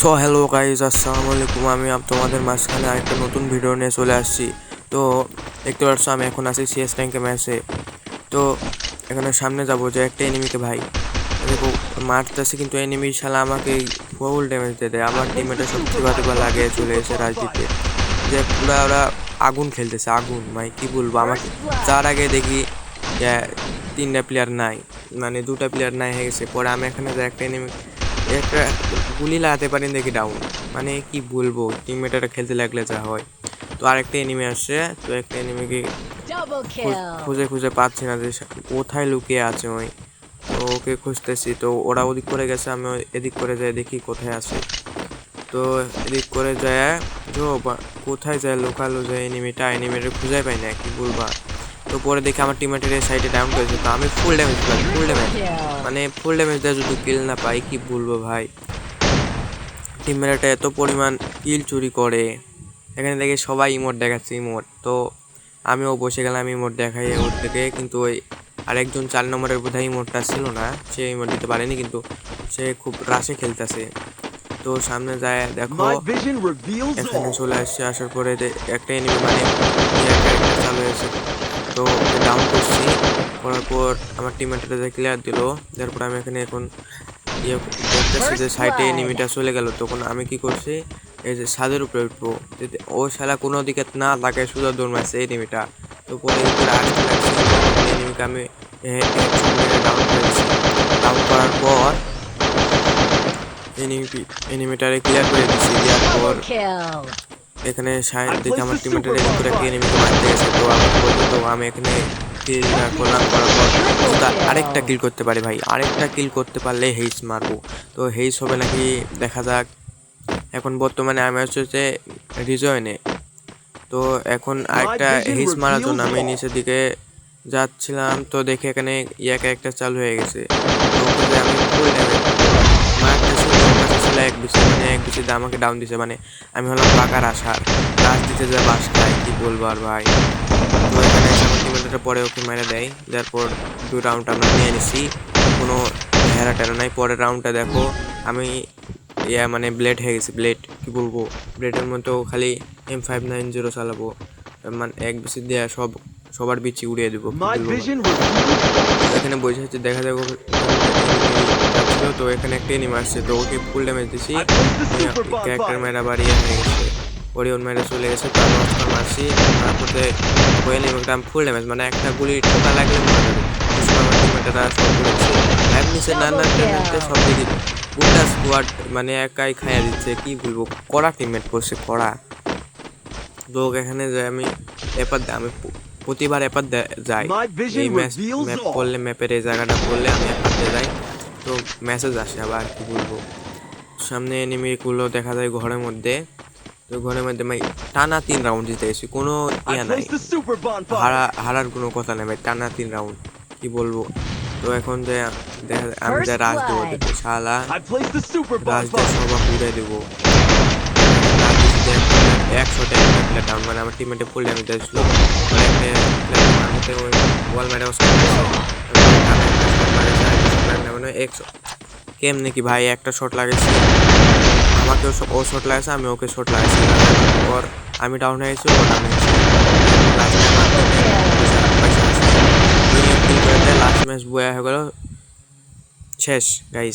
So hello guys, আসসালামু আলাইকুম। আমি তোমাদের মাঝখানে আরেকটা নতুন ভিডিও নিয়ে চলে আসছি। তো দেখতে পাচ্ছ আমি এখন আছি সিএস র্যাঙ্কে ম্যাচে। তো এখানে সামনে যাবো যে একটা এনিমিকে ভাই দেখো মারতেছে, কিন্তু এনিমি শালা আমাকে ফুল ড্যামেজ দিয়ে দেয়। আমার টিমমেটে সব চিবা লাগিয়ে চলে এসে রাজনীতিতে যে পুরা ওরা আগুন খেলতেছে, আগুন ভাই কি বলবো। আমাকে যার আগে দেখি তিনটা প্লেয়ার নাই, মানে দুটা প্লেয়ার নাই হয়ে গেছে। পরে আমি এখানে যে একটা এনিমি একটা গুলি লাগাতে পারি দেখি ডাউন, মানে কি বলবো, টিমমেটরা খেলতে লাগলে যা হয়। তো আরেকটা এনিমি আসছে, তো একটা এনিমিকে খুঁজে খুঁজে পাচ্ছি না যে কোথায় লুকিয়ে আছে ওই। তো ওকে খুঁজতেছি, তো ওরা ওদিক করে গেছে, আমি এদিক করে যাই দেখি কোথায় আছে। তো এদিক করে যায় কোথায় যায় লোকালো যায় এনিমিটা খুঁজে পাই না, কি বলবা। তো পরে দেখি আমার টিমমেটের সাইডে ডাউন করেছে, তো আমি ফুল ড্যামেজ মানে ফুল ড্যামেজ দেওয়া যদি কিল না পাই, কি বলবো ভাই। টিমমেটটা এত পরিমাণ কিল চুরি করে। এখানে দেখে সবাই ইমোট দেখাচ্ছে, ইমোট। তো আমিও বসে গেলাম ইমোট দেখাই ওর থেকে, কিন্তু ওই আরেকজন 4 নম্বরের বোধহয় ইমোটটা ছিল না, সে ইমোট দিতে পারেনি, কিন্তু সে খুব রাশে খেলতেছে। তো সামনে যায় দেখো এখানে চলে আসছে, আসার পরে একটা এনিমি মানে চালু হয়েছে। তো ডাউন করছি, করার পর আমার টিমমেটটা ক্লিয়ার দিল। তারপর আমি এখানে এখন দেখতেছি যে সাইডে এনিমিটা চলে গেল। তখন আমি কি করছি, এই যে ছাদের উপরে উঠবো, ও শালা কোনো দিকে না লাগায় শুধু দৌড় মারছে এনিমিটা। তো পরে এনিমিকে আমি ডাউন করেছি। ডাউন করার পর এনিমিটারে ক্লিয়ার করে দিচ্ছি। দেওয়ার পর এখানে দেখে আমার টিমমেটের করে একটা এনিমিকে মারতে গেছে। তো আমি বলবো, তো আমি এখানে কিল করলাম, করার পর আরেকটা কিল করতে পারি ভাই, আরেকটা কিল করতে পারলে হেইস মারবো। তো হেইস হবে নাকি দেখা যাক। এখন বর্তমানে আমি হচ্ছে রিজয়নে। তো এখন আরেকটা হেইস মারার জন্য আমি নিচের দিকে যাচ্ছিলাম, তো দেখে এখানে ইয়াকে একটা চালু হয়ে গেছে। তো আমি ফুল এক বিসি আমাকে ডাউন দিছে, মানে আমি হলাম পাকার আশার লাস্ট দিতে যা বাস খায়, কি বলবো আর ভাই। তো এখানে টিমমেটটা পরে ওকে মেরে দেয়, তারপর 2 রাউন্ড আমরা নিয়ে নিছি, কোনো হেরা টেরা নাই। পরের রাউন্ডটা দেখো আমি মানে ব্লেড হয়ে গেছি, ব্লেড কি বলবো, ব্লেডের মধ্যেও খালি M590 চালাবো, মানে এক বিসি দেওয়া সবার বিচি উড়িয়ে দেবো। এখানে বসে হচ্ছে দেখা যাবে। তো এখানে একটা এনিমি আসছে, তো ওকে ফুল ড্যামেজ দিছি, ক্যারেক্টার মেরা বাড়িয়ে হয়ে গেছে, ওরিয়ন মেরে চলে গেছে। তারপর অস্ত্র মারছি, তারপরে ওই এনিমিটা আমি ফুল ড্যামেজ, মানে একটা গুলি ঠোকা লাগলে মরে যাবে। আমার টিমমেটরা সব করেছে লাইভ নিচে নানাতে সব দিকে পুরো স্কোয়াড মানে একাই খাইয়া দিচ্ছে, কি বলবো, কড়া টিমমেট করছে, কড়া। তো এখানে যে আমি আমি প্রতিবার এপার যাই, এই ম্যাপ করলে, ম্যাপের এই জায়গাটা করলে আমি এপারতে যাই, তো মেসেজ আসে আবার, কি বলবো। সামনে এনিমিগুলো দেখা যায় ঘরের মধ্যে, তো ঘরের মধ্যে ভাই টানা 3 রাউন্ড জিতে গেছি, কোনো ইয়া নাই, হারার কোনো কথা নেই ভাই, টানা 3 রাউন্ড, কি বলবো। তো এখন যে দেখা যায় আমি যা রাজ দেবো, শালা রাজ দিয়ে সবাই উড়ে দেবো। 100 ডাউন, মানে আমার টিমমেটে ফুল ড্যামেজ দিয়েছিল, ওয়াল মেরে মানে 100 কেমনে কি ভাই, একটা শট লাগাইছি, আমাকে ও শট লাগাইছে, আমি ওকে শট লাগাইছি, পর আমি ডাউন হয়ে গেছি, ও ডাউন হয়ে গেছে। লাস্ট ম্যাচ বয়া হয়ে গেল, শেষ গাইস।